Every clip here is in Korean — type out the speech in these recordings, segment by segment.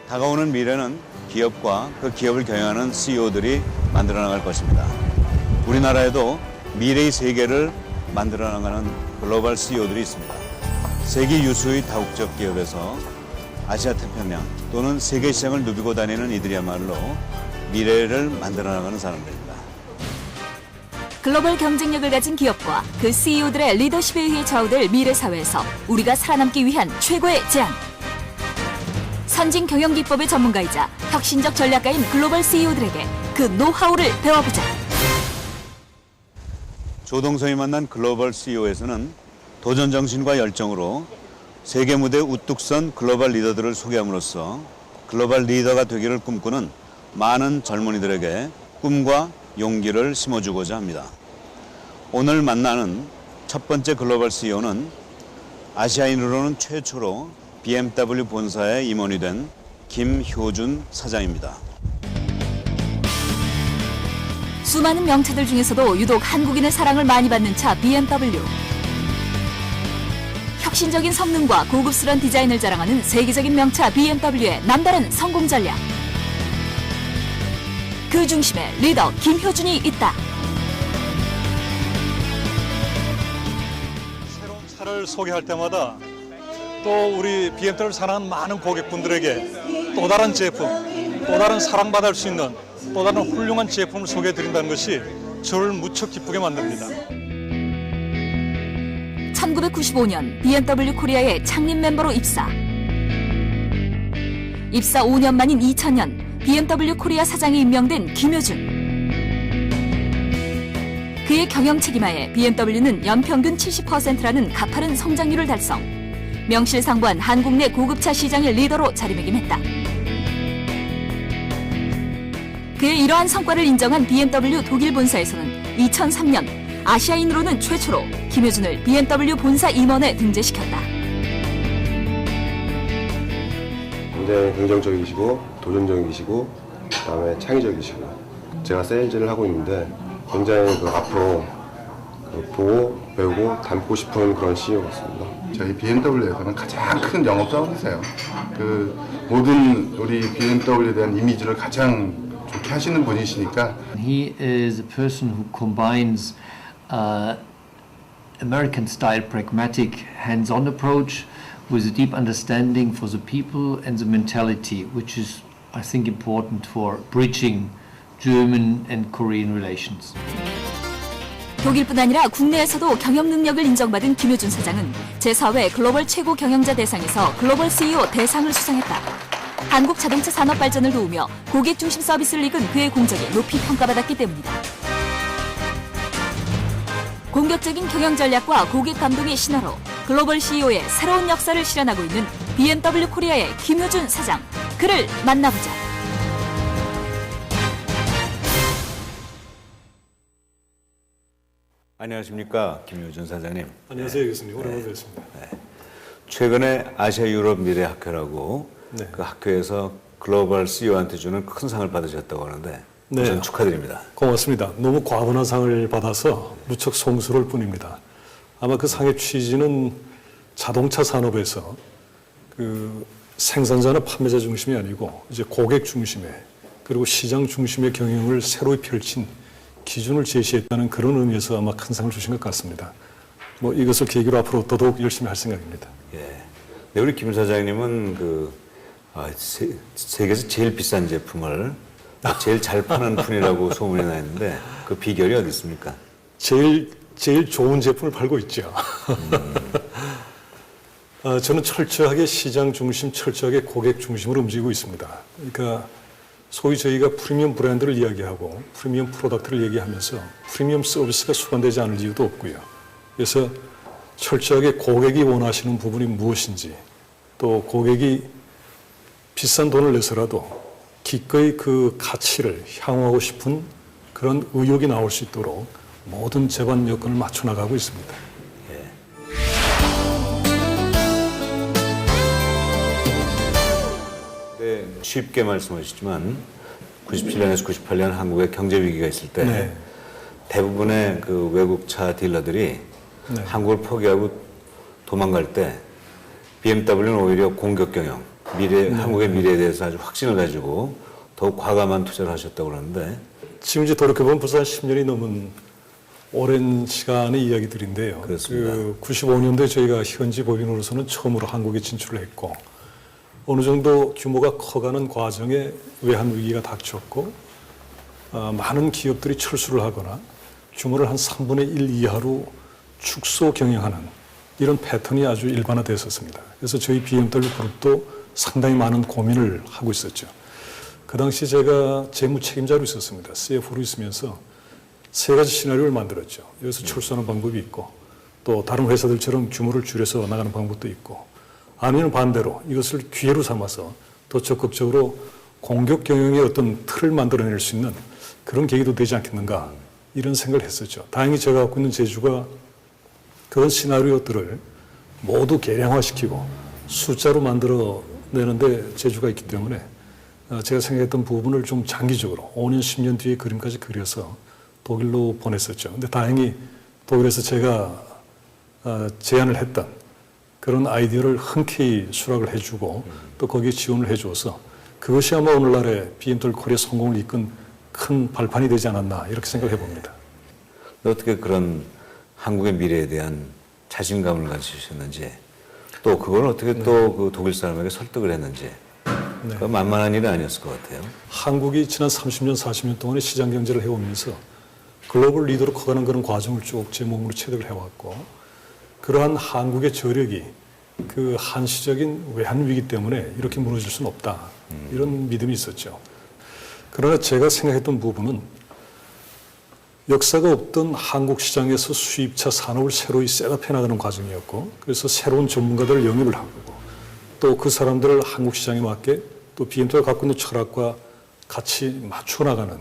다가오는 미래는 기업과 그 기업을 경영하는 CEO들이 만들어 나갈 것입니다. 우리나라에도 미래의 세계를 만들어 나가는 글로벌 CEO들이 있습니다. 세계 유수의 다국적 기업에서 아시아 태평양 또는 세계 시장을 누비고 다니는 이들이야말로 미래를 만들어 나가는 사람들입니다. 글로벌 경쟁력을 가진 기업과 그 CEO들의 리더십에 의해 좌우될 미래 사회에서 우리가 살아남기 위한 최고의 제안. 선진 경영 기법의 전문가이자 혁신적 전략가인 글로벌 CEO들에게 그 노하우를 배워보자. 조동성이 만난 글로벌 CEO에서는 도전 정신과 열정으로 세계 무대에 우뚝 선 글로벌 리더들을 소개함으로써 글로벌 리더가 되기를 꿈꾸는 많은 젊은이들에게 꿈과 용기를 심어주고자 합니다. 오늘 만나는 첫 번째 글로벌 CEO는 아시아인으로는 최초로 BMW 본사에 임원이 된 김효준 사장입니다. 수많은 명차들 중에서도 유독 한국인의 사랑을 많이 받는 차 BMW. 혁신적인 성능과 고급스러운 디자인을 자랑하는 세계적인 명차 BMW의 남다른 성공 전략. 그 중심에 리더 김효준이 있다. 새로운 차를 소개할 때마다 또 우리 BMW를 사랑하는 많은 고객분들에게 또 다른 제품, 또 다른 사랑받을 수 있는 또 다른 훌륭한 제품을 소개해드린다는 것이 저를 무척 기쁘게 만듭니다. 1995년 BMW 코리아의 창립 멤버로 입사. 입사 5년 만인 2000년 BMW 코리아 사장이 임명된 김효준. 그의 경영 책임하에 BMW는 연평균 70%라는 가파른 성장률을 달성. 명실상부한 한국 내 고급차 시장의 리더로 자리매김했다. 그의 이러한 성과를 인정한 BMW 독일 본사에서는 2003년 아시아인으로는 최초로 김효준을 BMW 본사 임원에 등재시켰다. 굉장히 긍정적이시고 도전적이시고 그다음에 창의적이시고 제가 세일즈를 하고 있는데 굉장히 앞으로 보고 배우고 닮고 싶은 그런 CEO 같습니다. 저희 BMW에서는 가장 큰 영업사원이세요. 모든 우리 BMW에 대한 이미지를 가장 좋게 하시는 분이시니까. He is a person who combines American-style pragmatic hands-on approach with a deep understanding for the people and the mentality, which is, I think, important for bridging German and Korean relations. 독일뿐 아니라 국내에서도 경영 능력을 인정받은 김효준 사장은 제4회 글로벌 최고 경영자 대상에서 글로벌 CEO 대상을 수상했다. 한국 자동차 산업 발전을 도우며 고객 중심 서비스를 이끈 그의 공적이 높이 평가받았기 때문이다. 공격적인 경영 전략과 고객 감동의 신화로 글로벌 CEO의 새로운 역사를 실현하고 있는 BMW 코리아의 김효준 사장. 그를 만나보자. 안녕하십니까, 김효준 사장님. 안녕하세요, 교수님. 오랜만에 뵙습니다. 최근에 아시아 유럽 미래 학회라고 네. 그 학회에서 글로벌 CEO한테 주는 큰 상을 받으셨다고 하는데 우선 축하드립니다. 고맙습니다. 너무 과분한 상을 받아서 무척 송수를 뿐입니다. 아마 그 상의 취지는 자동차 산업에서 그 생산자나 판매자 중심이 아니고 이제 고객 중심의 그리고 시장 중심의 경영을 새로 펼친 기준을 제시했다는 그런 의미에서 아마 큰 상을 주신 것 같습니다. 이것을 계기로 앞으로 더더욱 열심히 할 생각입니다. 예. 네, 우리 김 사장님은 세계에서 제일 비싼 제품을 제일 잘 파는 분이라고 소문이 나 있는데 그 비결이 어디 있습니까? 제일 좋은 제품을 팔고 있죠. 저는 철저하게 시장 중심, 철저하게 고객 중심으로 움직이고 있습니다. 그러니까 소위 저희가 프리미엄 브랜드를 이야기하고 프리미엄 프로덕트를 얘기하면서 프리미엄 서비스가 수반되지 않을 이유도 없고요. 그래서 철저하게 고객이 원하시는 부분이 무엇인지 또 고객이 비싼 돈을 내서라도 기꺼이 그 가치를 향후하고 싶은 그런 의욕이 나올 수 있도록 모든 제반 여건을 맞춰 나가고 있습니다. 네, 쉽게 말씀하시지만 97년에서 98년 한국에 경제 위기가 있을 때 대부분의 그 외국 차 딜러들이 한국을 포기하고 도망갈 때 BMW는 오히려 공격 경영, 한국의 미래에 대해서 아주 확신을 가지고 더욱 과감한 투자를 하셨다고 그러는데 지금 이제 돌이켜보면 벌써 한 10년이 넘은 오랜 시간의 이야기들인데요. 그렇습니다. 95년도에 저희가 현지 법인으로서는 처음으로 한국에 진출을 했고 어느 정도 규모가 커가는 과정에 외환 위기가 닥쳤고 많은 기업들이 철수를 하거나 규모를 한 3분의 1 이하로 축소 경영하는 이런 패턴이 아주 일반화됐었습니다. 그래서 저희 BMW 그룹도 상당히 많은 고민을 하고 있었죠. 그 당시 제가 재무 책임자로 있었습니다. CFO로 있으면서 세 가지 시나리오를 만들었죠. 여기서 철수하는 방법이 있고 또 다른 회사들처럼 규모를 줄여서 나가는 방법도 있고 아니면 반대로 이것을 기회로 삼아서 더 적극적으로 공격 경영의 어떤 틀을 만들어낼 수 있는 그런 계기도 되지 않겠는가 이런 생각을 했었죠. 다행히 제가 갖고 있는 재주가 그런 시나리오들을 모두 계량화시키고 숫자로 만들어내는데 재주가 있기 때문에 제가 생각했던 부분을 좀 장기적으로 5년, 10년 뒤에 그림까지 그려서 독일로 보냈었죠. 근데 다행히 독일에서 제가 제안을 했던 그런 아이디어를 흔쾌히 수락을 해주고 또 거기에 지원을 해줘서 그것이 아마 오늘날의 BMW 코리아 성공을 이끈 큰 발판이 되지 않았나 이렇게 생각해 봅니다. 어떻게 그런 한국의 미래에 대한 자신감을 가지셨는지 또 그걸 어떻게 또 그 독일 사람에게 설득을 했는지 그 만만한 일은 아니었을 것 같아요. 한국이 지난 30년, 40년 동안의 시장 경제를 해오면서 글로벌 리더로 커가는 그런 과정을 쭉 제 몸으로 체득을 해왔고 그러한 한국의 저력이 그 한시적인 외환 위기 때문에 이렇게 무너질 수는 없다. 이런 믿음이 있었죠. 그러나 제가 생각했던 부분은 역사가 없던 한국 시장에서 수입차 산업을 새로이 셋업해 나가는 과정이었고 그래서 새로운 전문가들을 영입을 하고 또 그 사람들을 한국 시장에 맞게 또 BMW가 갖고 있는 철학과 같이 맞춰 나가는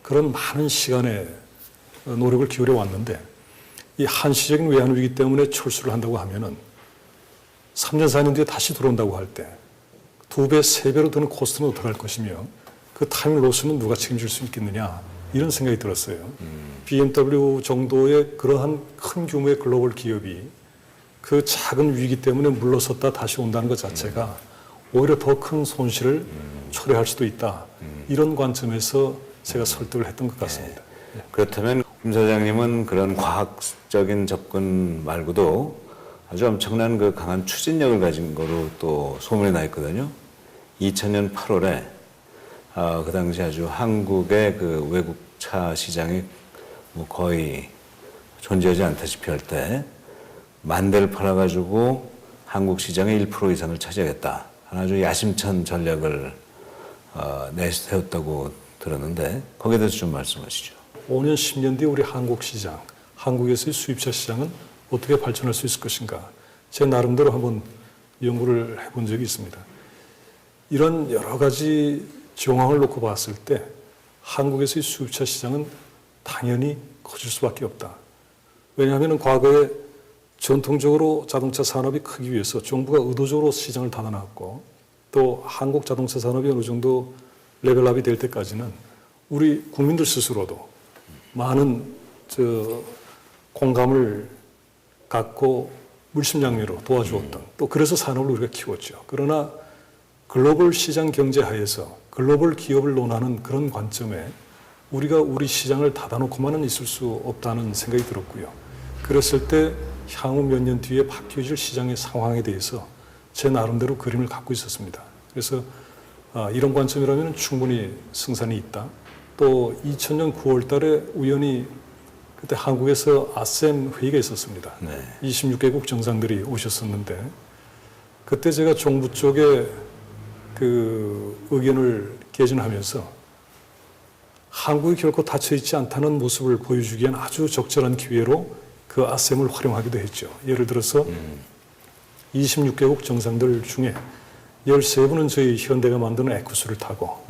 그런 많은 시간의 노력을 기울여 왔는데 이 한시적인 외환 위기 때문에 철수를 한다고 하면은 3년, 4년 뒤에 다시 들어온다고 할 때 2배, 3배로 드는 코스트는 어떻게 할 것이며 그 타임 로스는 누가 책임질 수 있겠느냐 이런 생각이 들었어요. BMW 정도의 그러한 큰 규모의 글로벌 기업이 그 작은 위기 때문에 물러섰다 다시 온다는 것 자체가 오히려 더 큰 손실을 초래할 수도 있다. 이런 관점에서 제가 설득을 했던 것 같습니다. 그렇다면 임 사장님은 그런 과학적인 접근 말고도 아주 엄청난 그 강한 추진력을 가진 거로 또 소문이 나 있거든요. 2000년 8월에 그 당시 아주 한국의 그 외국차 시장이 뭐 거의 존재하지 않다시피 할 때 만 대를 팔아가지고 한국 시장의 1% 이상을 차지하겠다. 아주 야심찬 전략을 내세웠다고 들었는데 거기에 대해서 좀 말씀하시죠. 5년, 10년 뒤에 우리 한국 시장, 한국에서의 수입차 시장은 어떻게 발전할 수 있을 것인가. 제 나름대로 한번 연구를 해본 적이 있습니다. 이런 여러 가지 정황을 놓고 봤을 때 한국에서의 수입차 시장은 당연히 커질 수밖에 없다. 왜냐하면 과거에 전통적으로 자동차 산업이 크기 위해서 정부가 의도적으로 시장을 닫아놨고 또 한국 자동차 산업이 어느 정도 레벨업이 될 때까지는 우리 국민들 스스로도 많은 공감을 갖고 물심양면으로 도와주었던 또 그래서 산업을 우리가 키웠죠. 그러나 글로벌 시장 경제 하에서 글로벌 기업을 논하는 그런 관점에 우리가 우리 시장을 닫아놓고만은 있을 수 없다는 생각이 들었고요. 그랬을 때 향후 몇 년 뒤에 바뀌어질 시장의 상황에 대해서 제 나름대로 그림을 갖고 있었습니다. 그래서 이런 관점이라면 충분히 승산이 있다. 또 2000년 9월 달에 우연히 그때 한국에서 아셈 회의가 있었습니다. 26개국 정상들이 오셨었는데 그때 제가 정부 쪽에 그 의견을 개진하면서 한국이 결코 닫혀있지 않다는 모습을 보여주기엔 아주 적절한 기회로 그 아셈을 활용하기도 했죠. 예를 들어서 26개국 정상들 중에 13분은 저희 현대가 만드는 에쿠스를 타고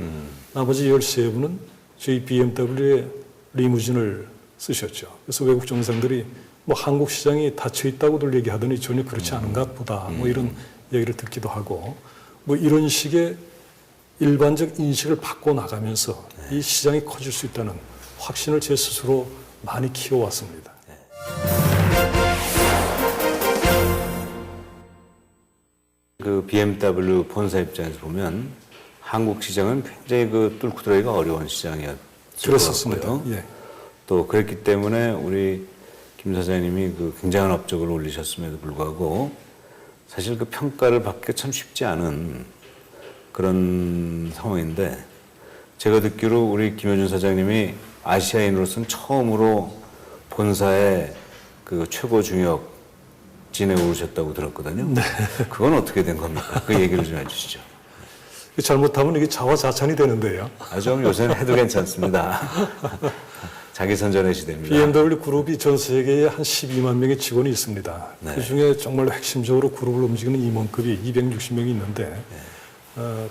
나머지 13분은 저희 BMW의 리무진을 쓰셨죠. 그래서 외국 정상들이 뭐 한국 시장이 닫혀 있다고들 얘기하더니 전혀 그렇지 않은가 보다 뭐 이런 얘기를 듣기도 하고 뭐 이런 식의 일반적 인식을 바꿔 나가면서 이 시장이 커질 수 있다는 확신을 제 스스로 많이 키워왔습니다. 그 BMW 본사 입장에서 보면 한국 시장은 굉장히 그 뚫고 들어가기가 어려운 시장이었을 그랬었습니다. 것 같고요. 예. 또 그랬기 때문에 우리 김 사장님이 그 굉장한 업적을 올리셨음에도 불구하고 사실 그 평가를 받기가 참 쉽지 않은 그런 상황인데 제가 듣기로 우리 김효준 사장님이 아시아인으로서는 처음으로 본사에 그 최고 중역 진에 오르셨다고 들었거든요. 네. 그건 어떻게 된 겁니까? 그 얘기를 좀 해주시죠. 잘못하면 이게 자화자찬이 되는데요. 아주 요새는 해도 괜찮습니다. 자기 선전의 시대입니다. BMW 그룹이 전 세계에 한 12만 명의 직원이 있습니다. 네. 그중에 정말 핵심적으로 그룹을 움직이는 임원급이 260명이 있는데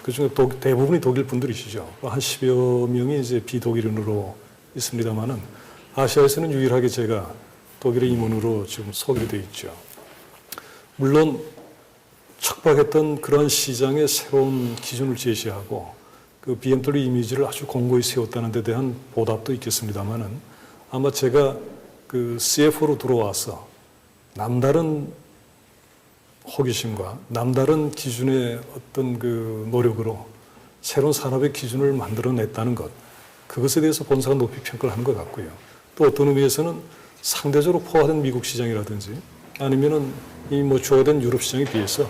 그중에 대부분이 독일 분들이시죠. 한 10여 명이 이제 비독일인으로 있습니다만은 아시아에서는 유일하게 제가 독일의 임원으로 지금 소개가 되어 있죠. 물론 척박했던 그런 시장의 새로운 기준을 제시하고 그 BMW 이미지를 아주 공고히 세웠다는 데 대한 보답도 있겠습니다만은 아마 제가 그 CFO로 들어와서 남다른 호기심과 남다른 기준의 어떤 그 노력으로 새로운 산업의 기준을 만들어냈다는 것, 그것에 대해서 본사가 높이 평가를 하는 것 같고요. 또 어떤 의미에서는 상대적으로 포화된 미국 시장이라든지 아니면은 이 뭐 주어된 유럽 시장에 비해서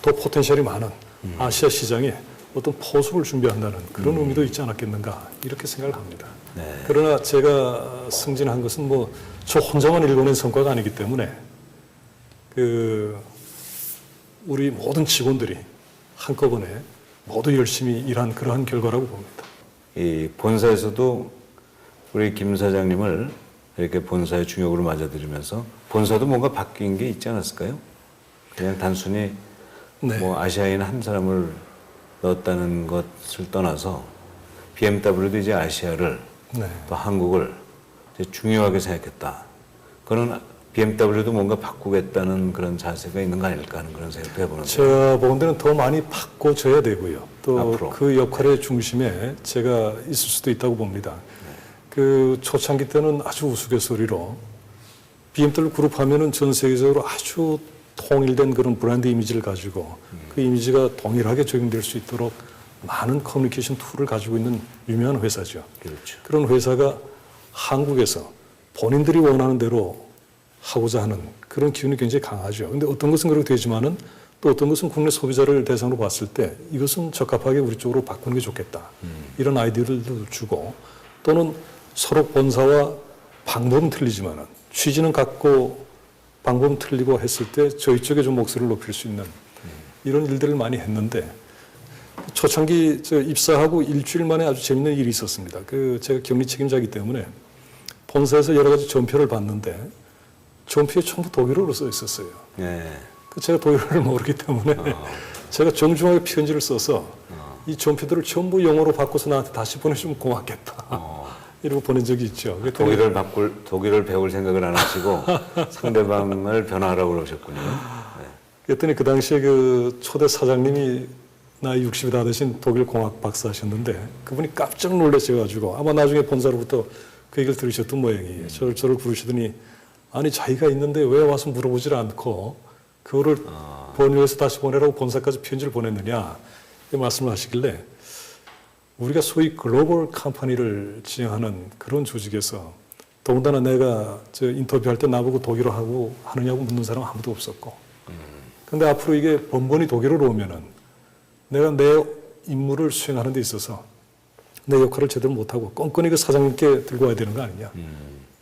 더 포텐셜이 많은 아시아 시장에 어떤 포수를 준비한다는 그런 의미도 있지 않았겠는가 이렇게 생각을 합니다. 네. 그러나 제가 승진한 것은 뭐 저 혼자만 일궈낸 성과가 아니기 때문에 그 우리 모든 직원들이 한꺼번에 모두 열심히 일한 그러한 결과라고 봅니다. 이 본사에서도 우리 김 사장님을 이렇게 본사의 중역으로 맞아들이면서 본사도 뭔가 바뀐 게 있지 않았을까요? 그냥 단순히 네. 뭐 아시아인 한 사람을 넣었다는 것을 떠나서 BMW도 이제 아시아를 네. 또 한국을 이제 중요하게 생각했다. 그런 BMW도 뭔가 바꾸겠다는 그런 자세가 있는 거 아닐까 하는 그런 생각도 해보는데. 제가 보는 데는 더 많이 바꿔줘야 되고요. 또 앞으로. 그 역할의 중심에 제가 있을 수도 있다고 봅니다. 그 초창기 때는 아주 우스갯소리로 BMW 그룹 하면은 전 세계적으로 아주 통일된 그런 브랜드 이미지를 가지고 그 이미지가 동일하게 적용될 수 있도록 많은 커뮤니케이션 툴을 가지고 있는 유명한 회사죠. 그렇죠. 그런 회사가 한국에서 본인들이 원하는 대로 하고자 하는 그런 기운이 굉장히 강하죠. 근데 어떤 것은 그렇게 되지만은 또 어떤 것은 국내 소비자를 대상으로 봤을 때 이것은 적합하게 우리 쪽으로 바꾸는 게 좋겠다. 이런 아이디어들도 주고 또는 서로 본사와 방법은 틀리지만은 취지는 같고 방법은 틀리고 했을 때 저희 쪽에 좀 목소리를 높일 수 있는 이런 일들을 많이 했는데 초창기 입사하고 일주일 만에 아주 재밌는 일이 있었습니다. 그 제가 격리 책임자이기 때문에 본사에서 여러 가지 전표를 봤는데 전표에 전부 독일어로 써 있었어요. 네. 제가 독일어를 모르기 때문에 제가 정중하게 편지를 써서 이 전표들을 전부 영어로 바꿔서 나한테 다시 보내주면 고맙겠다. 이러고 보낸 적이 있죠. 독일을 배울 생각을 안 하시고 상대방을 변화하라고 그러셨군요. 네. 그랬더니 그 당시에 그 초대 사장님이 나이 60이 다 되신 독일 공학 박사 하셨는데 그분이 깜짝 놀라셔가지고 아마 나중에 본사로부터 그 얘기를 들으셨던 모양이에요. 저를 부르시더니 아니 자기가 있는데 왜 와서 물어보질 않고 그거를 번역해서 다시 보내라고 본사까지 편지를 보냈느냐 이 말씀을 하시길래 우리가 소위 글로벌 컴퍼니를 진행하는 그런 조직에서 더군다나 내가 인터뷰할 때 나보고 독일어 하고 하느냐고 묻는 사람 아무도 없었고 근데 앞으로 이게 번번이 독일어로 오면은 내가 내 임무를 수행하는 데 있어서 내 역할을 제대로 못하고 껌껌이 그 사장님께 들고 와야 되는 거 아니냐.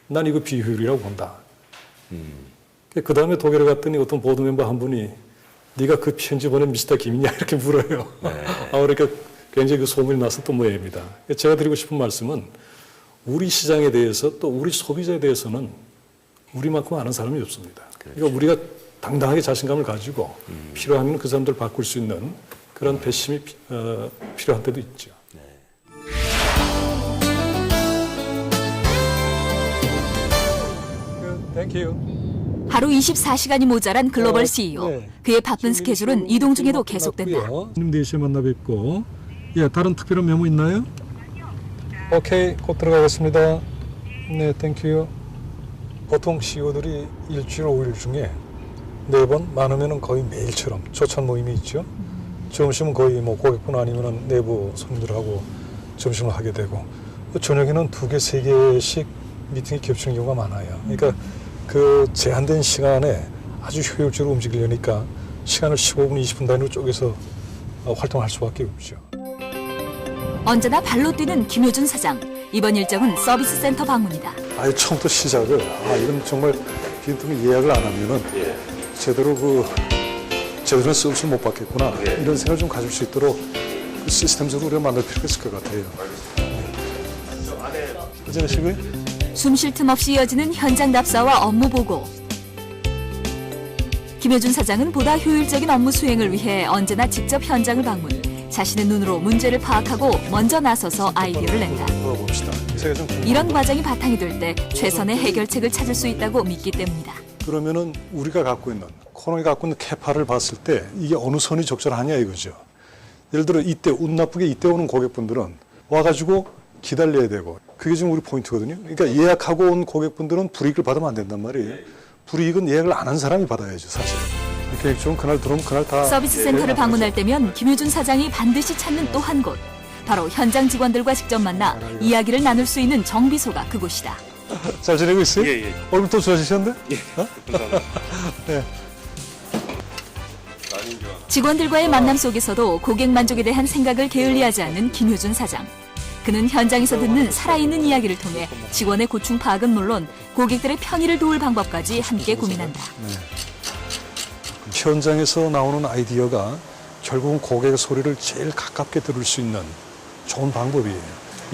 난 이거 비효율이라고 본다. 그 다음에 독일에 갔더니 어떤 보드 멤버 한 분이 네가 그 편지 보낸 미스터 김이냐 이렇게 물어요. 네. 그러니까 굉장히 그 소문이 났었던 모양입니다. 제가 드리고 싶은 말씀은 우리 시장에 대해서 또 우리 소비자에 대해서는 우리만큼 아는 사람이 없습니다. 그러니까 우리가 당당하게 자신감을 가지고 필요하면 그 사람들 바꿀 수 있는 그런 배심이 필요한 때도 있죠. Thank you. 하루 24시간이 모자란 글로벌 CEO. 네. 그의 바쁜 스케줄은 이동 중에도 계속된다. 님 4시에 만나 뵙고 예, 다른 특별한 메모 있나요? 오케이, 곧 들어가겠습니다. 네, 땡큐. 보통 CEO들이 일주일 5일 중에 4번, 많으면 거의 매일처럼 조찬 모임이 있죠. 점심은 거의 뭐 고객분 아니면 내부 손님들하고 점심을 하게 되고 저녁에는 2개, 3개씩 미팅이 겹치는 경우가 많아요. 그러니까 그 제한된 시간에 아주 효율적으로 움직이려니까 시간을 15분, 20분 단위로 쪼개서 활동할 수밖에 없죠. 언제나 발로 뛰는 김효준 사장. 이번 일정은 서비스 센터 방문이다. 아예 처음부터 시작을 이건 정말 비행통에 예약을 안 하면은 제대로 제대로 서비스를 못 받겠구나 이런 생각을 좀 가질 수 있도록 그 시스템적으로 우리가 만들 필요가 있을 것 같아요. 안녕하시고요. 숨 쉴 틈 없이 이어지는 현장 답사와 업무 보고. 김효준 사장은 보다 효율적인 업무 수행을 위해 언제나 직접 현장을 방문. 자신의 눈으로 문제를 파악하고 먼저 나서서 아이디어를 낸다. 봅시다. 이런 과정이 바탕이 될 때 최선의 해결책을 찾을 수 있다고 믿기 때문이다. 그러면은 우리가 갖고 있는 코너에 갖고 있는 캐파를 봤을 때 이게 어느 선이 적절하냐 이거죠. 예를 들어 이때 운 나쁘게 이때 오는 고객분들은 와가지고 기다려야 되고 그게 지금 우리 포인트거든요. 그러니까 예약하고 온 고객분들은 불이익을 받으면 안 된단 말이에요. 불이익은 예약을 안 한 사람이 받아야죠, 사실. 계획 중 그날 들어오면 그날 다. 서비스 센터를 방문할 때면 김효준 사장이 반드시 찾는 또 한 곳. 바로 현장 직원들과 직접 만나 이야기를 나눌 수 있는 정비소가 그곳이다. 잘 지내고 있어요? 예. 얼굴 또 좋아지셨는데? 예. 감사합니다. 네. 직원들과의 만남 속에서도 고객 만족에 대한 생각을 게을리하지 않는 김효준 사장. 그는 현장에서 듣는 살아있는 이야기를 통해 직원의 고충 파악은 물론 고객들의 편의를 도울 방법까지 함께 고민한다. 현장에서 나오는 아이디어가 결국은 고객의 소리를 제일 가깝게 들을 수 있는 좋은 방법이에요.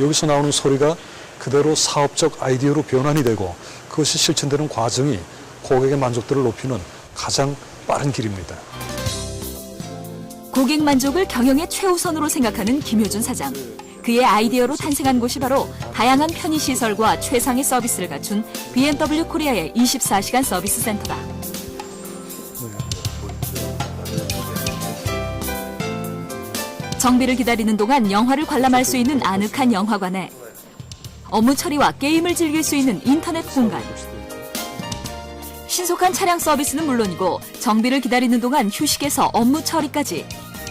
여기서 나오는 소리가 그대로 사업적 아이디어로 변환이 되고 그것이 실천되는 과정이 고객의 만족도를 높이는 가장 빠른 길입니다. 고객 만족을 경영의 최우선으로 생각하는 김효준 사장. 그의 아이디어로 탄생한 곳이 바로 다양한 편의시설과 최상의 서비스를 갖춘 BMW 코리아의 24시간 서비스 센터다. 정비를 기다리는 동안 영화를 관람할 수 있는 아늑한 영화관에 업무 처리와 게임을 즐길 수 있는 인터넷 공간. 신속한 차량 서비스는 물론이고 정비를 기다리는 동안 휴식에서 업무 처리까지.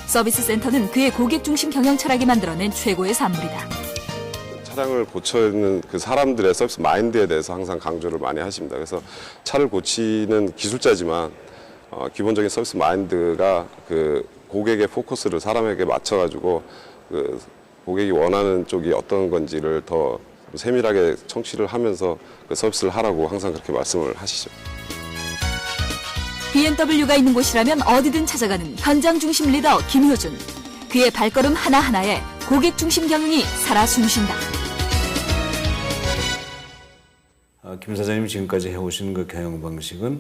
서비스 센터는 그의 고객 중심 경영 철학이 만들어낸 최고의 산물이다. 차량을 고치는 그 사람들의 서비스 마인드에 대해서 항상 강조를 많이 하십니다. 그래서 차를 고치는 기술자지만 기본적인 서비스 마인드가 그 고객의 포커스를 사람에게 맞춰가지고 그 고객이 원하는 쪽이 어떤 건지를 더 세밀하게 청취를 하면서 그 서비스를 하라고 항상 그렇게 말씀을 하시죠. BMW가 있는 곳이라면 어디든 찾아가는 현장 중심 리더 김효준. 그의 발걸음 하나하나에 고객 중심 경영이 살아 숨쉰다. 김 사장님이 지금까지 해오신 그 경영 방식은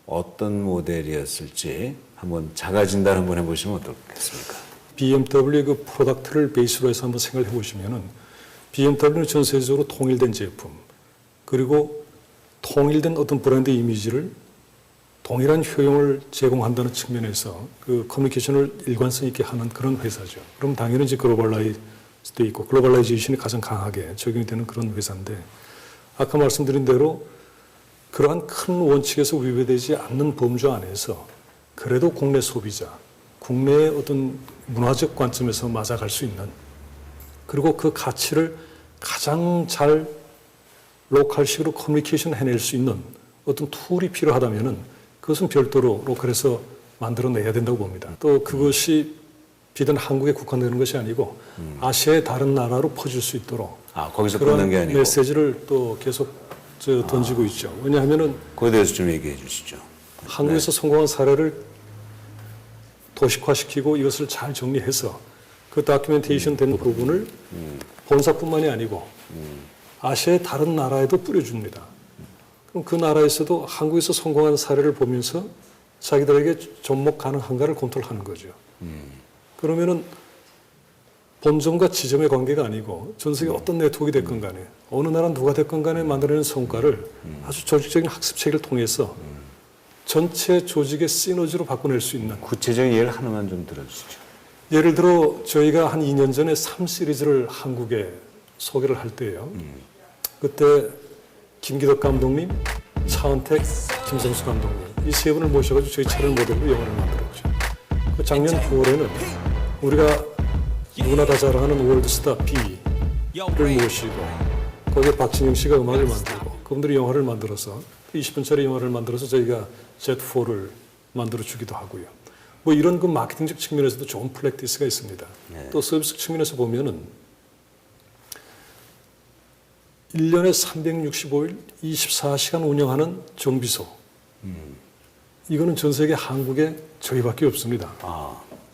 어떤 모델이었을지 한번 자가 진단 한번 해보시면 어떻겠습니까? BMW의 그 프로덕트를 베이스로 해서 한번 생각을 해보시면은 BMW는 전 세계적으로 통일된 제품 그리고 통일된 어떤 브랜드 이미지를 동일한 효용을 제공한다는 측면에서 그 커뮤니케이션을 일관성 있게 하는 그런 회사죠. 그럼 당연히 이제 글로벌라이즈도 있고 글로벌라이제이션이 가장 강하게 적용이 되는 그런 회사인데 아까 말씀드린 대로 그러한 큰 원칙에서 위배되지 않는 범주 안에서 그래도 국내 소비자, 국내의 어떤 문화적 관점에서 맞아갈 수 있는 그리고 그 가치를 가장 잘 로컬식으로 커뮤니케이션 해낼 수 있는 어떤 툴이 필요하다면은 그것은 별도로 로컬에서 만들어내야 된다고 봅니다. 또 그것이 비단 한국에 국한되는 것이 아니고 아시아의 다른 나라로 퍼질 수 있도록 거기서 그런 끝난 게 아니고 메시지를 또 계속 던지고 있죠. 왜냐하면은 그에 대해서 좀 얘기해 주시죠. 한국에서 성공한 사례를 도식화시키고 이것을 잘 정리해서 그 다큐멘테이션 된 부분을 본사뿐만이 아니고 아시아의 다른 나라에도 뿌려줍니다. 그럼 그 나라에서도 한국에서 성공한 사례를 보면서 자기들에게 접목 가능한가를 검토하는 거죠. 그러면은 본점과 지점의 관계가 아니고 전 세계 어떤 네트워크가 됐건 간에 어느 나라 누가 됐건 간에 만들어내는 성과를 아주 조직적인 학습 체계를 통해서 전체 조직의 시너지로 바꿔낼 수 있는 구체적인 예를 하나만 좀 들어주시죠. 예를 들어 저희가 한 2년 전에 3 시리즈를 한국에 소개를 할 때예요. 그때 김기덕 감독님, 차은택, 김성수 감독님 이 세 분을 모셔가지고 저희 차를 모델로 영화를 만들었죠. 그 작년 9월에는 우리가 누구나 다 자랑하는 월드스타 B를 모시고 거기에 박진영 씨가 음악을 만들고 그분들이 영화를 만들어서 20분짜리 영화를 만들어서 저희가 Z4를 만들어 주기도 하고요. 뭐 이런 그 마케팅적 측면에서도 좋은 플렉티스가 있습니다. 또 서비스 측면에서 보면은 1년에 365일 24시간 운영하는 정비소. 이거는 전 세계 한국에 저희밖에 없습니다.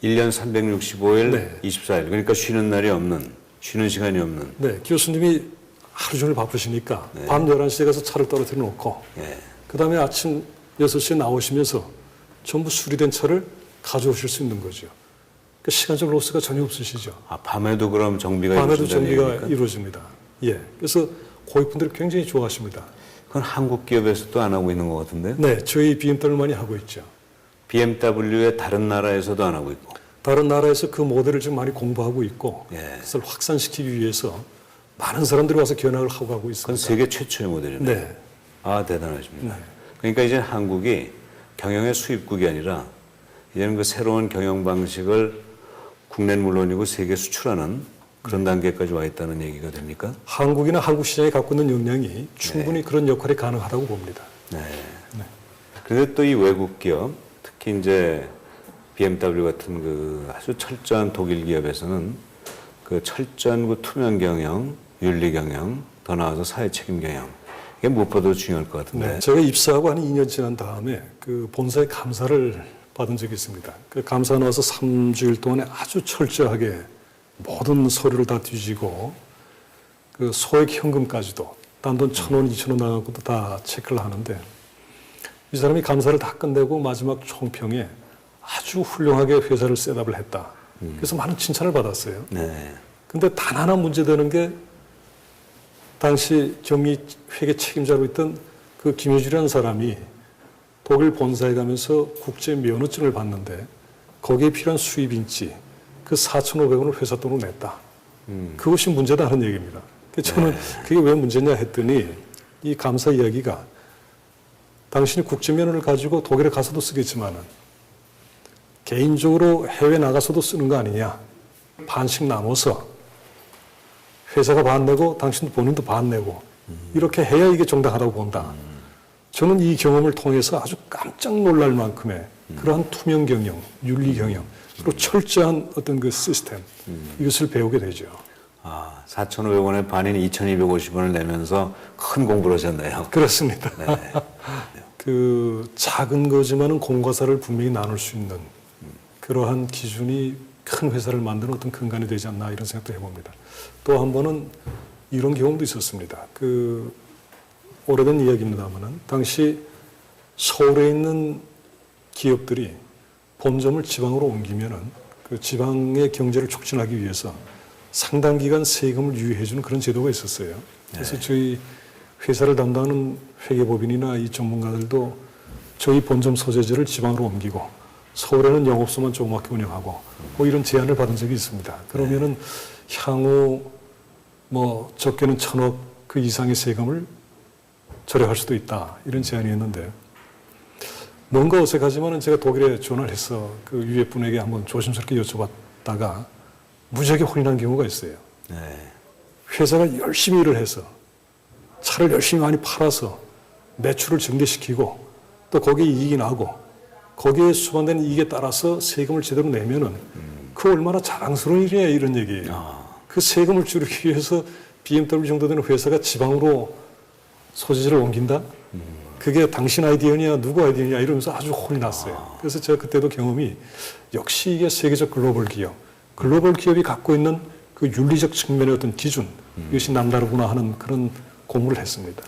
1년 365일 네. 24일. 그러니까 쉬는 날이 없는, 쉬는 시간이 없는. 네, 교수님이 하루 종일 바쁘시니까 밤 11시에 가서 차를 떨어뜨려 놓고 그 다음에 아침 6시에 나오시면서 전부 수리된 차를 가져오실 수 있는 거죠. 그러니까 시간적 로스가 전혀 없으시죠. 밤에도 그럼 정비가 밤에도 이루어진다는 정비가 얘기입니까? 이루어집니다. 예, 그래서 고객분들이 굉장히 좋아하십니다. 그건 한국 기업에서도 안 하고 있는 것 같은데? 네, 저희 BMW만이 하고 있죠. BMW의 다른 나라에서도 안 하고 있고. 다른 나라에서 그 모델을 좀 많이 공부하고 있고 예. 그것을 확산시키기 위해서 많은 사람들이 와서 견학을 하고 가고 그건 있습니다. 세계 최초의 모델이네요. 네. 대단하십니다. 그러니까 이제 한국이 경영의 수입국이 아니라 이제는 그 새로운 경영 방식을 국내는 물론이고 세계 수출하는 그런 단계까지 와 있다는 얘기가 됩니까? 한국이나 한국 시장이 갖고 있는 역량이 충분히 그런 역할이 가능하다고 봅니다. 그런데 또 이 외국 기업, 특히 이제 BMW 같은 그 아주 철저한 독일 기업에서는 그 철저한 그 투명 경영, 윤리 경영, 더 나아가서 사회 책임 경영 이게 무엇보다도 중요할 것 같은데. 네, 제가 입사하고 한 2년 지난 다음에 그 본사의 감사를 받은 적이 있습니다. 그 감사 나와서 3주일 동안에 아주 철저하게 모든 서류를 다 뒤지고 그 소액 현금까지도 단돈 1,000원, 2,000원 나간 것도 다 체크를 하는데 이 사람이 감사를 다 끝내고 마지막 총평에 아주 훌륭하게 회사를 셋업을 했다. 그래서 많은 칭찬을 받았어요. 네. 근데 단 하나 문제되는 게 당시 경리 회계 책임자로 있던 그 김효주라는 사람이 독일 본사에 가면서 국제 면허증을 받는데 거기에 필요한 수입인지 그 4,500원을 회사 돈으로 냈다. 그것이 문제다 하는 얘기입니다. 그래서 저는 그게 왜 문제냐 했더니 이 감사 이야기가 당신이 국제 면허를 가지고 독일에 가서도 쓰겠지만은 개인적으로 해외 나가서도 쓰는 거 아니냐. 반씩 나눠서 회사가 반 내고 당신도 본인도 반 내고 이렇게 해야 이게 정당하다고 본다. 저는 이 경험을 통해서 아주 깜짝 놀랄 만큼의 그러한 투명 경영, 윤리 경영, 그리고 철저한 어떤 그 시스템 이것을 배우게 되죠. 4,500원의 반인 2,250원을 내면서 큰 공부를 하셨네요. 그렇습니다. 그 작은 거지만은 공과사를 분명히 나눌 수 있는 그러한 기준이 큰 회사를 만드는 어떤 근간이 되지 않나 이런 생각도 해봅니다. 또 한 번은 이런 경험도 있었습니다. 그 오래된 이야기입니다만은 당시 서울에 있는 기업들이 본점을 지방으로 옮기면은 그 지방의 경제를 촉진하기 위해서 상당 기간 세금을 유예해주는 그런 제도가 있었어요. 그래서 저희 회사를 담당하는 회계법인이나 이 전문가들도 저희 본점 소재지를 지방으로 옮기고 서울에는 영업소만 조그맣게 운영하고 뭐 이런 제안을 받은 적이 있습니다. 그러면은 향후 뭐 적게는 1,000억 그 이상의 세금을 절약할 수도 있다 이런 제안이었는데 뭔가 어색하지만은 제가 독일에 전화를 해서 그 위에 분에게 한번 조심스럽게 여쭤봤다가 무지하게 혼이 난 경우가 있어요. 회사가 열심히 일을 해서 차를 열심히 많이 팔아서 매출을 증대시키고 또 거기에 이익이 나고 거기에 수반된 이익에 따라서 세금을 제대로 내면은 그 얼마나 자랑스러운 일이냐 이런 얘기예요. 그 세금을 줄이기 위해서 BMW 정도 되는 회사가 지방으로 소재지를 옮긴다? 그게 당신 아이디어냐 누구 아이디어냐 이러면서 아주 혼이 났어요. 그래서 제가 그때도 경험이 역시 이게 세계적 글로벌 기업, 글로벌 기업이 갖고 있는 그 윤리적 측면의 어떤 기준 이것이 남다르구나 하는 그런 공부를 했습니다.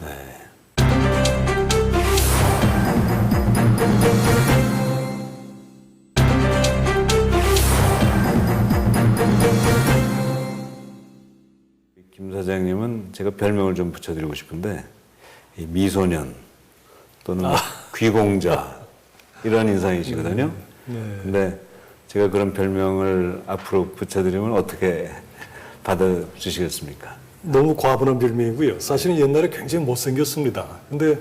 김 사장님은 제가 별명을 좀 붙여드리고 싶은데 이 미소년 또는 뭐 귀공자 이런 인상이시거든요. 근데 제가 그런 별명을 앞으로 붙여드리면 어떻게 받아주시겠습니까? 너무 과분한 별명이고요. 사실은 옛날에 굉장히 못생겼습니다. 근데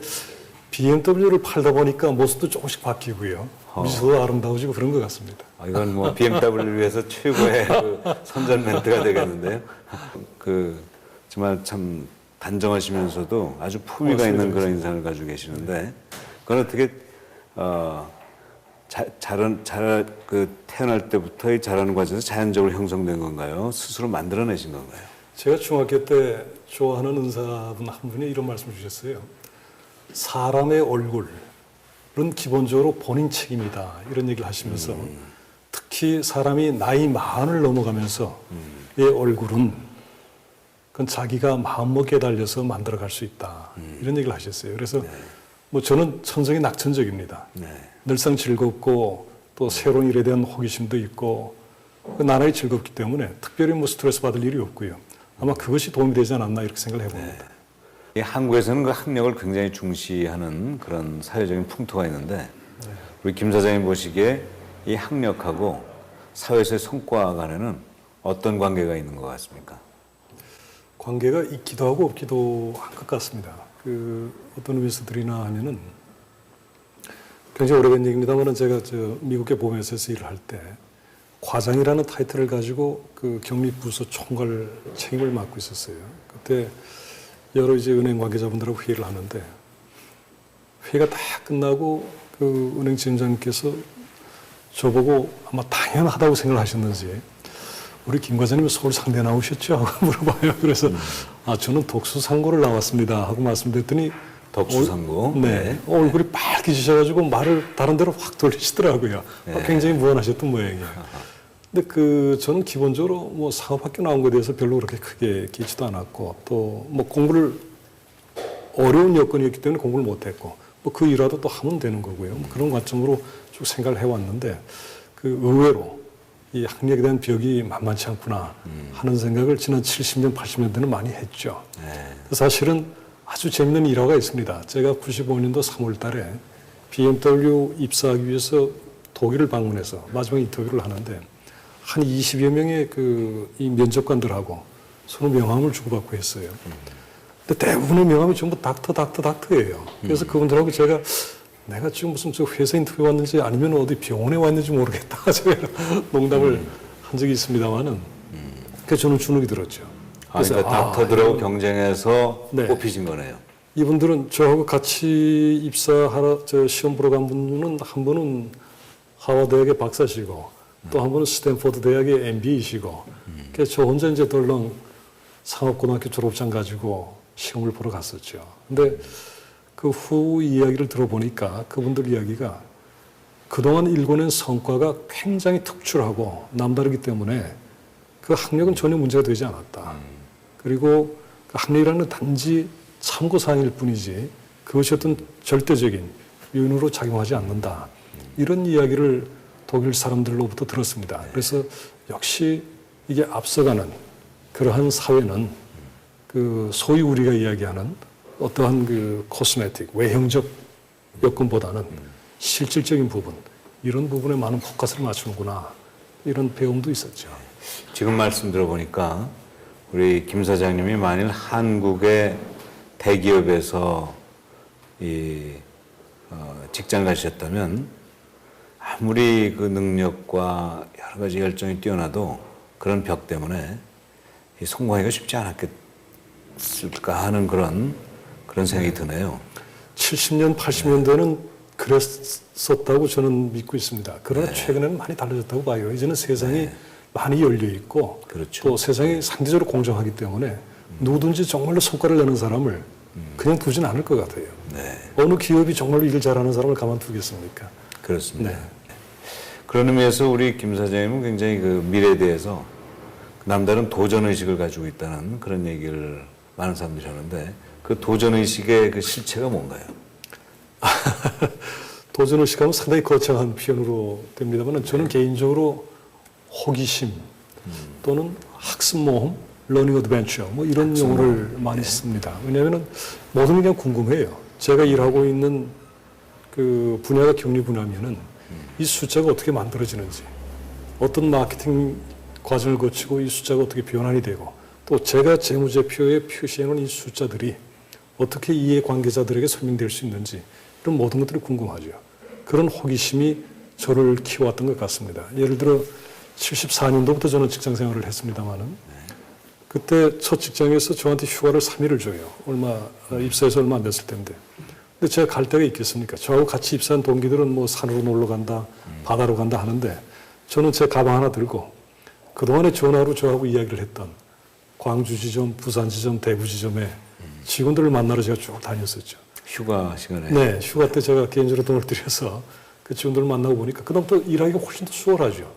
BMW를 팔다 보니까 모습도 조금씩 바뀌고요. 미소도 아름다워지고 그런 것 같습니다. 이건 뭐 BMW를 위해서 최고의 그 선전 멘트가 되겠는데요. 정말 참 단정하시면서도 아주 품위가 있는 그런 인상을 가지고 계시는데, 그건 어떻게 태어날 때부터 자라는 과정에서 자연적으로 형성된 건가요? 스스로 만들어내신 건가요? 제가 중학교 때 좋아하는 은사분 한 분이 이런 말씀을 주셨어요. 사람의 얼굴은 기본적으로 본인 책임이다. 이런 얘기를 하시면서 특히 사람이 나이 40을 넘어가면서 의 얼굴은 그건 자기가 마음먹기에 달려서 만들어갈 수 있다. 이런 얘기를 하셨어요. 그래서 뭐 저는 천성이 낙천적입니다. 늘상 즐겁고 또 새로운 일에 대한 호기심도 있고 나날이 즐겁기 때문에 특별히 뭐 스트레스 받을 일이 없고요. 아마 그것이 도움이 되지 않았나 이렇게 생각을 해봅니다. 한국에서는 그 학력을 굉장히 중시하는 그런 사회적인 풍토가 있는데, 우리 김 사장님 보시기에 이 학력하고 사회에서의 성과 간에는 어떤 관계가 있는 것 같습니까? 관계가 있기도 하고 없기도 한 것 같습니다. 어떤 의미에서 드리나 하면은 굉장히 오래된 얘기입니다만은 제가 미국의 보험회사에서 일을 할 때 과장이라는 타이틀을 가지고 그 경리부서 총괄 책임을 맡고 있었어요. 그때 여러 이제 은행 관계자분들하고 회의를 하는데, 회의가 다 끝나고 그 은행 지점장님께서 저보고 아마 당연하다고 생각을 하셨는지 우리 김 과장님 서울 상대 나오셨죠? 하고 물어봐요. 그래서 저는 독수상고를 나왔습니다 하고 말씀드렸더니 독수상고? 네. 얼굴이 빨개지셔가지고 말을 다른 데로 확 돌리시더라고요. 굉장히 무안하셨던 모양이에요. 근데 저는 기본적으로 뭐 상업학교 나온 거에 대해서 별로 그렇게 크게 끼지도 않았고, 또 뭐 공부를 어려운 여건이었기 때문에 공부를 못했고, 뭐 그 일화도 또 하면 되는 거고요. 뭐 그런 관점으로 쭉 생각을 해왔는데, 의외로 이 학력에 대한 벽이 만만치 않구나 하는 생각을 지난 70년, 80년대는 많이 했죠. 사실은 아주 재밌는 일화가 있습니다. 제가 95년도 3월 달에 BMW 입사하기 위해서 독일을 방문해서 마지막 인터뷰를 하는데, 한 20여 명의 이 면접관들하고 서로 명함을 주고받고 했어요. 근데 대부분의 명함이 전부 닥터예요. 그래서 그분들하고 내가 지금 무슨 회사 인터뷰 왔는지 아니면 어디 병원에 왔는지 모르겠다. 제가 농담을 한 적이 있습니다만은, 그래서 저는 주눅이 들었죠. 그래서 닥터들하고 경쟁해서 네. 뽑히신 거네요. 이분들은 저하고 같이 입사하러 시험 보러 간 분은 한 분은 하버드 대학의 박사시고 또 한 분은 스탠포드 대학의 MBA이시고, 그래서 저 혼자 이제 덜렁 상업고등학교 졸업장 가지고 시험을 보러 갔었죠. 근데 그 후 이야기를 들어보니까 그분들 이야기가 그동안 일궈낸 성과가 굉장히 특출하고 남다르기 때문에 그 학력은 전혀 문제가 되지 않았다. 그리고 그 학력이라는 건 단지 참고사항일 뿐이지 그것이 어떤 절대적인 요인으로 작용하지 않는다. 이런 이야기를 독일 사람들로부터 들었습니다. 그래서 역시 이게 앞서가는 그러한 사회는 소위 우리가 이야기하는 어떠한 코스메틱, 외형적 여건보다는 실질적인 부분, 이런 부분에 많은 포커스를 맞추는구나. 이런 배움도 있었죠. 지금 말씀 들어보니까 우리 김 사장님이 만일 한국의 대기업에서 직장 가셨다면 아무리 그 능력과 여러 가지 열정이 뛰어나도 그런 벽 때문에 성공하기가 쉽지 않았겠을까 하는 그런 생각이 드네요. 70년, 80년대는 그랬었다고 저는 믿고 있습니다. 그러나 최근에는 많이 달라졌다고 봐요. 이제는 세상이 많이 열려 있고, 그렇죠. 또 세상이 상대적으로 공정하기 때문에 누구든지 정말로 성과를 내는 사람을 그냥 두진 않을 것 같아요. 어느 기업이 정말로 일을 잘하는 사람을 가만두겠습니까? 그렇습니다. 네. 그런 의미에서 우리 김 사장님은 굉장히 미래에 대해서 남다른 도전의식을 가지고 있다는 그런 얘기를 많은 사람들이 하는데, 그 도전의식의 그 실체가 뭔가요? 도전의식 하면 상당히 거창한 표현으로 됩니다만, 저는 개인적으로 호기심 또는 학습모험, 러닝 어드벤처 뭐 이런 용어를 많이 씁니다. 왜냐하면 모든 게 그냥 궁금해요. 제가 일하고 있는 그 분야가 격리 분야면은 이 숫자가 어떻게 만들어지는지, 어떤 마케팅 과정을 거치고 이 숫자가 어떻게 변환이 되고, 또 제가 재무제표에 표시해놓은 이 숫자들이 어떻게 이해 관계자들에게 설명될 수 있는지 이런 모든 것들이 궁금하죠. 그런 호기심이 저를 키워왔던 것 같습니다. 예를 들어 74년도부터 저는 직장 생활을 했습니다마는 그때 첫 직장에서 저한테 휴가를 3일을 줘요. 입사해서 얼마 안 됐을 텐데. 근데 제가 갈 데가 있겠습니까? 저하고 같이 입사한 동기들은 뭐 산으로 놀러 간다, 바다로 간다 하는데 저는 제 가방 하나 들고 그동안에 전화로 저하고 이야기를 했던 광주 지점, 부산 지점, 대구 지점에 직원들을 만나러 제가 쭉 다녔었죠. 휴가 시간에. 네, 휴가 때 제가 개인적으로 돈을 들여서 그 직원들을 만나고 보니까 그다음부터 일하기가 훨씬 더 수월하죠.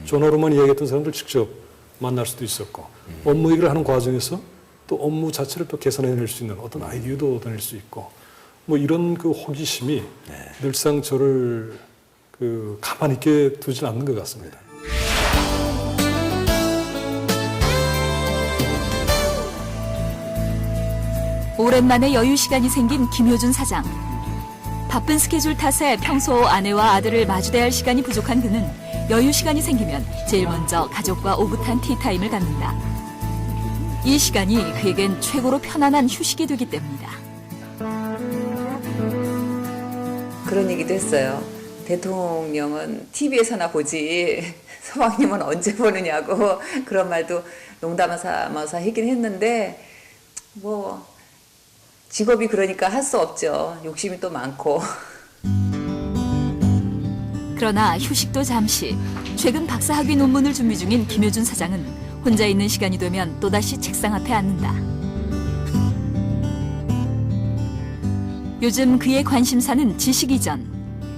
전화로만 이야기했던 사람들 직접 만날 수도 있었고 업무 얘기를 하는 과정에서 또 업무 자체를 또 개선해낼 수 있는 어떤 아이디어도 얻어낼 수 있고 뭐 이런 그 호기심이 늘상 저를 그 가만히 있게 두질 않는 것 같습니다. 오랜만에 여유 시간이 생긴 김효준 사장. 바쁜 스케줄 탓에 평소 아내와 아들을 마주대할 시간이 부족한 그는 여유 시간이 생기면 제일 먼저 가족과 오붓한 티타임을 갖는다. 이 시간이 그에겐 최고로 편안한 휴식이 되기 때문이다. 그런 얘기도 했어요. 대통령은 TV에서나 보지 서방님은 언제 보느냐고 그런 말도 농담 삼아서 하긴 했는데 뭐 직업이 그러니까 할 수 없죠. 욕심이 또 많고. 그러나 휴식도 잠시. 최근 박사학위 논문을 준비 중인 김효준 사장은 혼자 있는 시간이 되면 또다시 책상 앞에 앉는다. 요즘 그의 관심사는 지식 이전.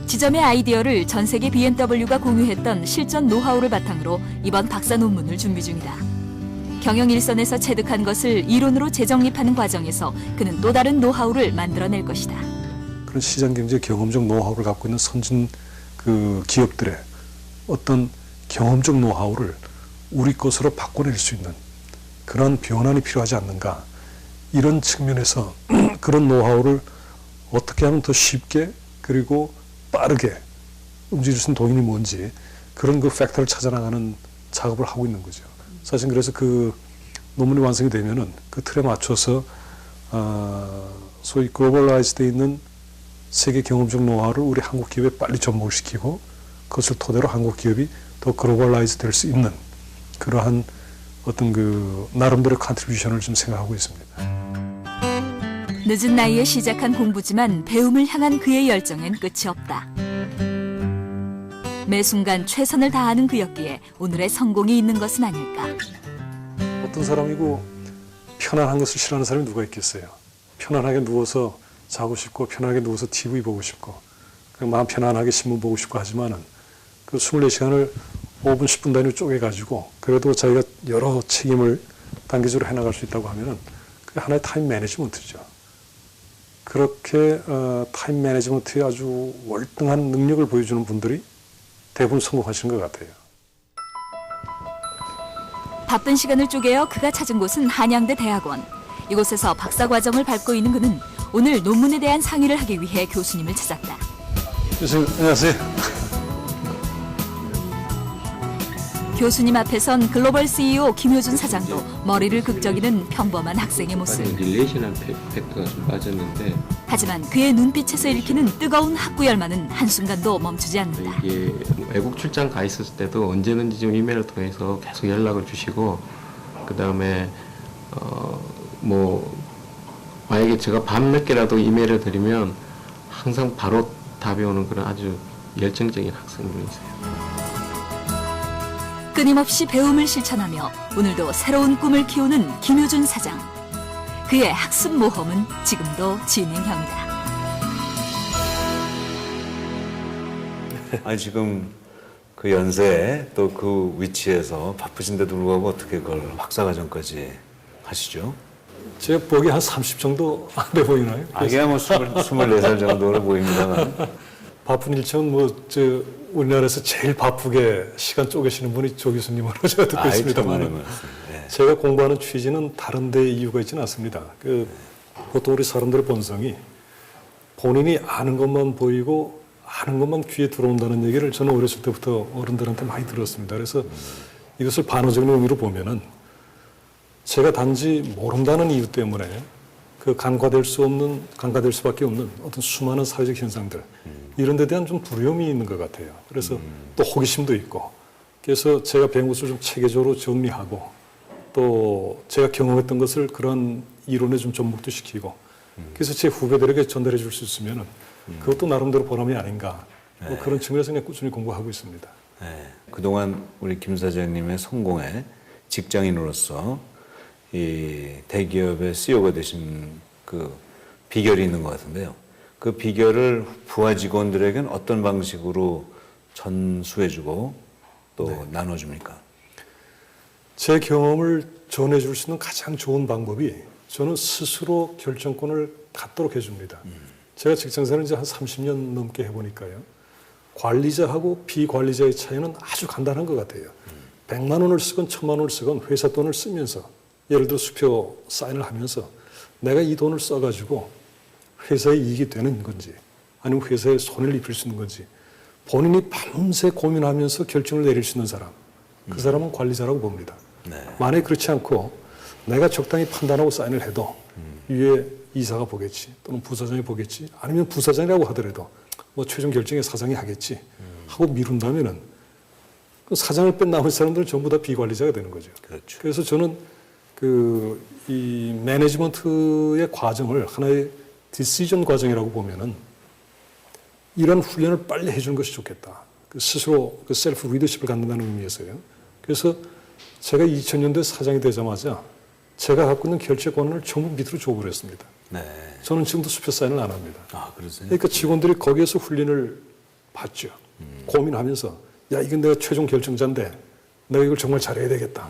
지점의 아이디어를 전 세계 BMW가 공유했던 실전 노하우를 바탕으로 이번 박사 논문을 준비 중이다. 경영 일선에서 체득한 것을 이론으로 재정립하는 과정에서 그는 또 다른 노하우를 만들어낼 것이다. 그런 시장 경제 경험적 노하우를 갖고 있는 선진 그 기업들의 어떤 경험적 노하우를 우리 것으로 바꿔낼 수 있는 그런 변환이 필요하지 않는가. 이런 측면에서 그런 노하우를 어떻게 하면 더 쉽게 그리고 빠르게 움직일 수 있는 도인이 뭔지 그런 그 팩터를 찾아나가는 작업을 하고 있는 거죠. 사실 그래서 그 논문이 완성이 되면은 그 틀에 맞춰서 소위 글로벌라이즈되어 있는 세계 경험적 노하우를 우리 한국 기업에 빨리 접목을 시키고 그것을 토대로 한국 기업이 더 글로벌라이즈 될 수 있는 그러한 어떤 그 나름대로 컨트리뷰션을 좀 생각하고 있습니다. 늦은 나이에 시작한 공부지만 배움을 향한 그의 열정엔 끝이 없다. 매 순간 최선을 다하는 그였기에 오늘의 성공이 있는 것은 아닐까. 어떤 사람이고 편안한 것을 싫어하는 사람이 누가 있겠어요. 편안하게 누워서 자고 싶고 편하게 누워서 TV 보고 싶고 마음 편안하게 신문 보고 싶고 하지만은 그 24시간을 5분 10분 단위로 쪼개가지고 그래도 자기가 여러 책임을 단계적으로 해나갈 수 있다고 하면은 그게 하나의 타임 매니지먼트죠. 그렇게 타임 매니지먼트에 아주 월등한 능력을 보여주는 분들이 대부분 성공하시는 것 같아요. 바쁜 시간을 쪼개어 그가 찾은 곳은 한양대 대학원. 이곳에서 박사 과정을 밟고 있는 그는 오늘 논문에 대한 상의를 하기 위해 교수님을 찾았다. 교수님, 안녕하세요. 교수님 앞에선 글로벌 CEO 김효준 사장도 머리를 극적이는 평범한 학생의 모습. 릴레이셔널 팩터가 좀 빠졌는데 하지만 그의 눈빛에서 읽히는 뜨거운 학구 열망은 한순간도 멈추지 않는다. 이게 외국 출장 가 있었을 때도 언제든지 좀 이메일을 통해서 계속 연락을 주시고 그 다음에 뭐 만약에 제가 밤 늦게라도 이메일을 드리면 항상 바로 답이 오는 그런 아주 열정적인 학생분이세요. 끊임없이 배움을 실천하며 오늘도 새로운 꿈을 키우는 김효준 사장. 그의 학습 모험은 지금도 진행형이다. 아니 지금 그 연세에 또 그 위치에서 바쁘신데도 불구하고 어떻게 그걸 박사과정까지 하시죠? 제가 보기에 한 30 정도 안 돼 보이나요? 아기야 뭐 24살 정도로 보입니다만. 바쁜 일정은 우리나라에서 제일 바쁘게 시간 쪼개시는 분이 조 교수님으로 제가 듣고 있습니다만 제가 공부하는 취지는 다른 데 이유가 있지는 않습니다. 보통 우리 사람들의 본성이 본인이 아는 것만 보이고 아는 것만 귀에 들어온다는 얘기를 저는 어렸을 때부터 어른들한테 많이 들었습니다. 그래서 이것을 반어적인 의미로 보면은 제가 단지 모른다는 이유 때문에 그 간과될 수밖에 없는 어떤 수많은 사회적 현상들 이런 데 대한 좀 두려움이 있는 것 같아요. 그래서 또 호기심도 있고 그래서 제가 배운 것을 좀 체계적으로 정리하고 또 제가 경험했던 것을 그런 이론에 좀 접목도 시키고 그래서 제 후배들에게 전달해 줄 수 있으면 그것도 나름대로 보람이 아닌가 뭐 그런 측면에서 그냥 꾸준히 공부하고 있습니다. 네. 그동안 우리 김 사장님의 성공에 직장인으로서 이 대기업의 CEO가 되신 그 비결이 있는 것 같은데요. 그 비결을 부하 직원들에게는 어떤 방식으로 전수해주고 또 나눠줍니까? 제 경험을 전해줄 수 있는 가장 좋은 방법이 저는 스스로 결정권을 갖도록 해줍니다. 제가 직장생활을 이제 한 30년 넘게 해보니까요. 관리자하고 비관리자의 차이는 아주 간단한 것 같아요. 100만 원을 쓰건 1000만 원을 쓰건 회사 돈을 쓰면서 예를 들어 수표 사인을 하면서 내가 이 돈을 써가지고 회사에 이익이 되는 건지 아니면 회사에 손해를 입힐 수 있는 건지 본인이 밤새 고민하면서 결정을 내릴 수 있는 사람 그 사람은 관리자라고 봅니다. 만약에 그렇지 않고 내가 적당히 판단하고 사인을 해도 위에 이사가 보겠지 또는 부사장이 보겠지 아니면 부사장이라고 하더라도 뭐 최종 결정에 사장이 하겠지 하고 미룬다면은 그 사장을 뺀 나머지 사람들은 전부 다 비관리자가 되는 거죠. 그렇죠. 그래서 저는 이 매니지먼트의 과정을 하나의 디시전 과정이라고 보면은 이런 훈련을 빨리 해주는 것이 좋겠다. 스스로 셀프 리더십을 갖는다는 의미에서요. 그래서 제가 2000년도에 사장이 되자마자 제가 갖고 있는 결제 권한을 전부 밑으로 줘버렸습니다. 네. 저는 지금도 수표 사인을 안 합니다. 아, 그러세요? 그러니까 직원들이 거기에서 훈련을 받죠. 고민하면서 야 이건 내가 최종 결정자인데 내가 이걸 정말 잘해야 되겠다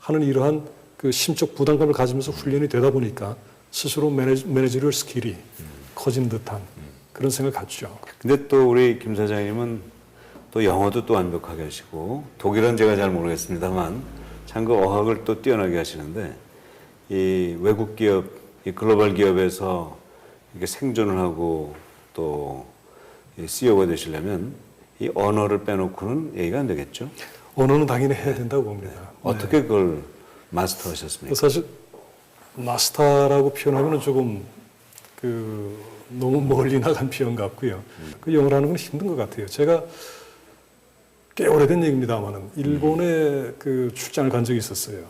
하는 이러한 그 심적 부담감을 가지면서 훈련이 되다 보니까 스스로 매니저리얼 스킬이 커진 듯한 그런 생각을 갖죠. 근데 또 우리 김 사장님은 또 영어도 또 완벽하게 하시고 독일은 제가 잘 모르겠습니다만 참 그 어학을 또 뛰어나게 하시는데 이 외국 기업, 이 글로벌 기업에서 이렇게 생존을 하고 또 CEO가 되시려면 이 언어를 빼놓고는 얘기가 안 되겠죠? 언어는 당연히 해야 된다고 봅니다. 어떻게 그걸 마스터하셨습니까? 사실 마스터라고 표현하면 조금 너무 멀리 나간 표현 같고요. 그 영어를 하는 건 힘든 것 같아요. 제가 꽤 오래된 얘기입니다만은 일본에 그 출장을 간 적이 있었어요.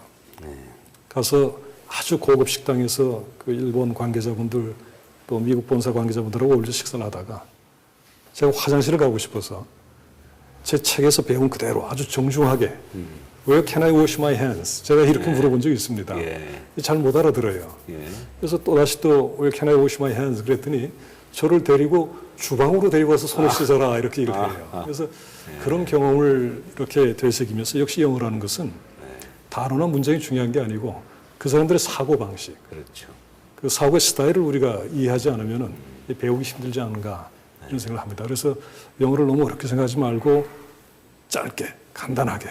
가서 아주 고급 식당에서 그 일본 관계자분들 또 미국 본사 관계자분들하고 어울려 식사를 하다가 제가 화장실을 가고 싶어서 제 책에서 배운 그대로 아주 정중하게 Where can I wash my hands? 제가 이렇게 물어본 적이 있습니다. 잘 못 알아들어요. 그래서 또다시 또 Where can I wash my hands? 그랬더니 저를 데리고 주방으로 데리고 와서 손을 씻어라 이렇게 해요. 그래서 그런 경험을 이렇게 되새기면서 역시 영어라는 것은 단어나 문장이 중요한 게 아니고 그 사람들의 사고방식, 그렇죠. 그 사고의 스타일을 우리가 이해하지 않으면 배우기 힘들지 않은가 이런 생각을 합니다. 그래서 영어를 너무 어렵게 생각하지 말고 짧게, 간단하게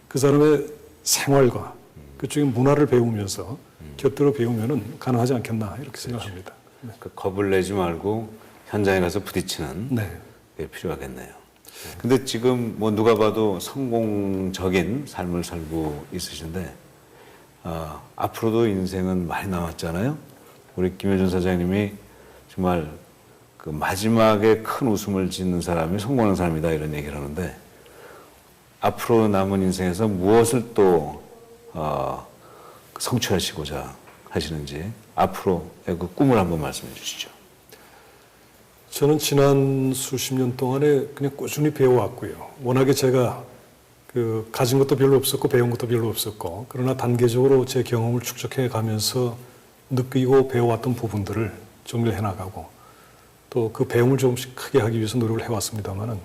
그 사람의 생활과 그쪽의 문화를 배우면서 곁들여 배우면 가능하지 않겠나 이렇게 생각합니다. 네. 그 겁을 내지 말고 현장에 가서 부딪히는 게 필요하겠네요. 근데 지금 뭐 누가 봐도 성공적인 삶을 살고 있으신데 앞으로도 인생은 많이 남았잖아요. 우리 김효준 사장님이 정말 그 마지막에 큰 웃음을 짓는 사람이 성공하는 사람이다 이런 얘기를 하는데 앞으로 남은 인생에서 무엇을 또 성취하시고자 하시는지 앞으로의 그 꿈을 한번 말씀해 주시죠. 저는 지난 수십 년 동안에 그냥 꾸준히 배워왔고요. 워낙에 제가 가진 것도 별로 없었고 배운 것도 별로 없었고 그러나 단계적으로 제 경험을 축적해 가면서 느끼고 배워왔던 부분들을 정리를 해나가고 또 그 배움을 조금씩 크게 하기 위해서 노력을 해왔습니다만은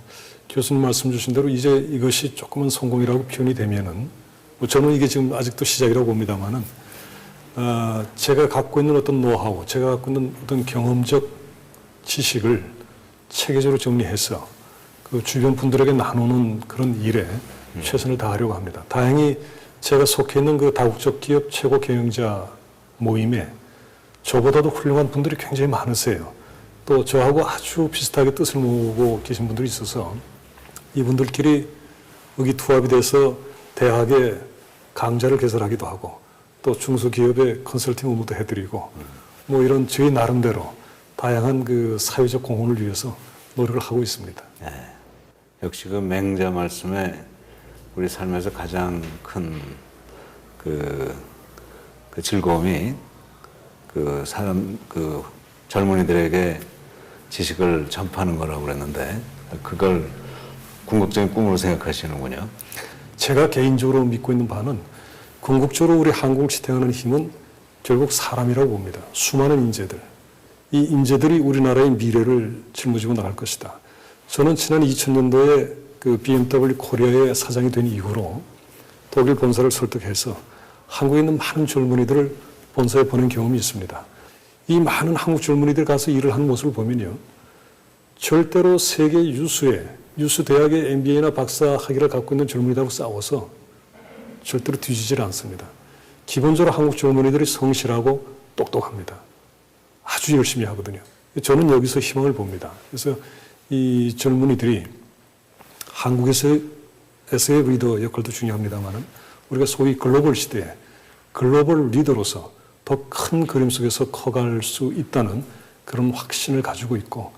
교수님 말씀 주신 대로 이제 이것이 조금은 성공이라고 표현이 되면은 뭐 저는 이게 지금 아직도 시작이라고 봅니다만은 제가 갖고 있는 어떤 노하우, 제가 갖고 있는 어떤 경험적 지식을 체계적으로 정리해서 그 주변 분들에게 나누는 그런 일에 최선을 다하려고 합니다. 다행히 제가 속해 있는 그 다국적 기업 최고 경영자 모임에 저보다도 훌륭한 분들이 굉장히 많으세요. 또 저하고 아주 비슷하게 뜻을 모으고 계신 분들이 있어서 이분들끼리 의기투합이 돼서 대학에 강좌를 개설하기도 하고 또 중소기업에 컨설팅 업무도 해드리고 뭐 이런 저희 나름대로 다양한 그 사회적 공헌을 위해서 노력을 하고 있습니다. 역시 그 맹자 말씀에 우리 삶에서 가장 큰 그 즐거움이 그 사람, 그 젊은이들에게 지식을 전파하는 거라고 그랬는데 그걸 궁극적인 꿈으로 생각하시는군요. 제가 개인적으로 믿고 있는 바는 궁극적으로 우리 한국을 지탱하는 힘은 결국 사람이라고 봅니다. 수많은 인재들. 이 인재들이 우리나라의 미래를 짊어지고 나갈 것이다. 저는 지난 2000년도에 그 BMW 코리아의 사장이 된 이후로 독일 본사를 설득해서 한국에 있는 많은 젊은이들을 본사에 보낸 경험이 있습니다. 이 많은 한국 젊은이들 가서 일을 하는 모습을 보면요. 절대로 세계 유수 대학의 MBA나 박사 학위를 갖고 있는 젊은이들하고 싸워서 절대로 뒤지질 않습니다. 기본적으로 한국 젊은이들이 성실하고 똑똑합니다. 아주 열심히 하거든요. 저는 여기서 희망을 봅니다. 그래서 이 젊은이들이 한국에서의 리더 역할도 중요합니다만 우리가 소위 글로벌 시대에 글로벌 리더로서 더 큰 그림 속에서 커갈 수 있다는 그런 확신을 가지고 있고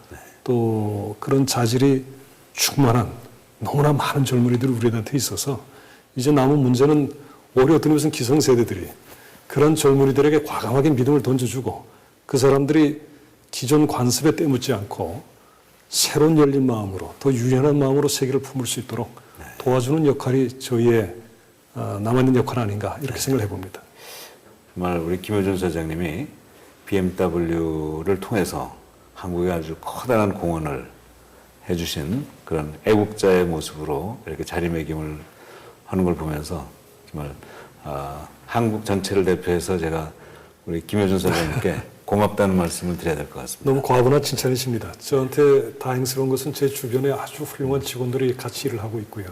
또 그런 자질이 충만한 너무나 많은 젊은이들이 우리한테 있어서 이제 남은 문제는 오히려 어떤 것은 기성세대들이 그런 젊은이들에게 과감하게 믿음을 던져주고 그 사람들이 기존 관습에 때묻지 않고 새로운 열린 마음으로 더 유연한 마음으로 세계를 품을 수 있도록 도와주는 역할이 저희의 남아있는 역할 아닌가 이렇게 생각을 해봅니다. 정말 우리 김효준 사장님이 BMW를 통해서 한국에 아주 커다란 공헌을 해주신 그런 애국자의 모습으로 이렇게 자리매김을 하는 걸 보면서 정말 한국 전체를 대표해서 제가 우리 김효준 사장님께 고맙다는 말씀을 드려야 될 것 같습니다. 너무 과분한 칭찬이십니다. 저한테 다행스러운 것은 제 주변에 아주 훌륭한 직원들이 같이 일을 하고 있고요.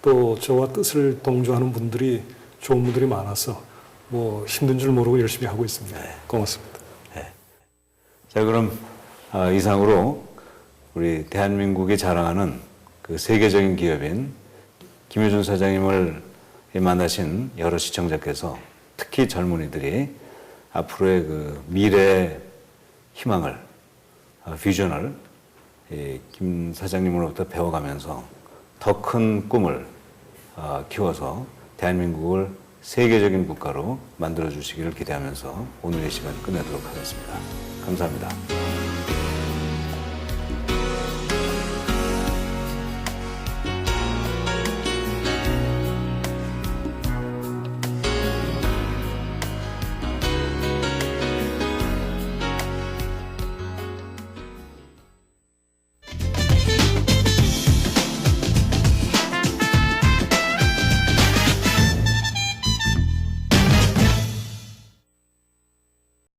또 저와 뜻을 동조하는 분들이 좋은 분들이 많아서 뭐 힘든 줄 모르고 열심히 하고 있습니다. 고맙습니다. 자, 그럼 이상으로 우리 대한민국이 자랑하는 그 세계적인 기업인 김효준 사장님을 만나신 여러 시청자께서 특히 젊은이들이 앞으로의 그 미래의 희망을, 비전을 김 사장님으로부터 배워가면서 더 큰 꿈을 키워서 대한민국을 세계적인 국가로 만들어주시기를 기대하면서 오늘의 시간 끝내도록 하겠습니다. 감사합니다.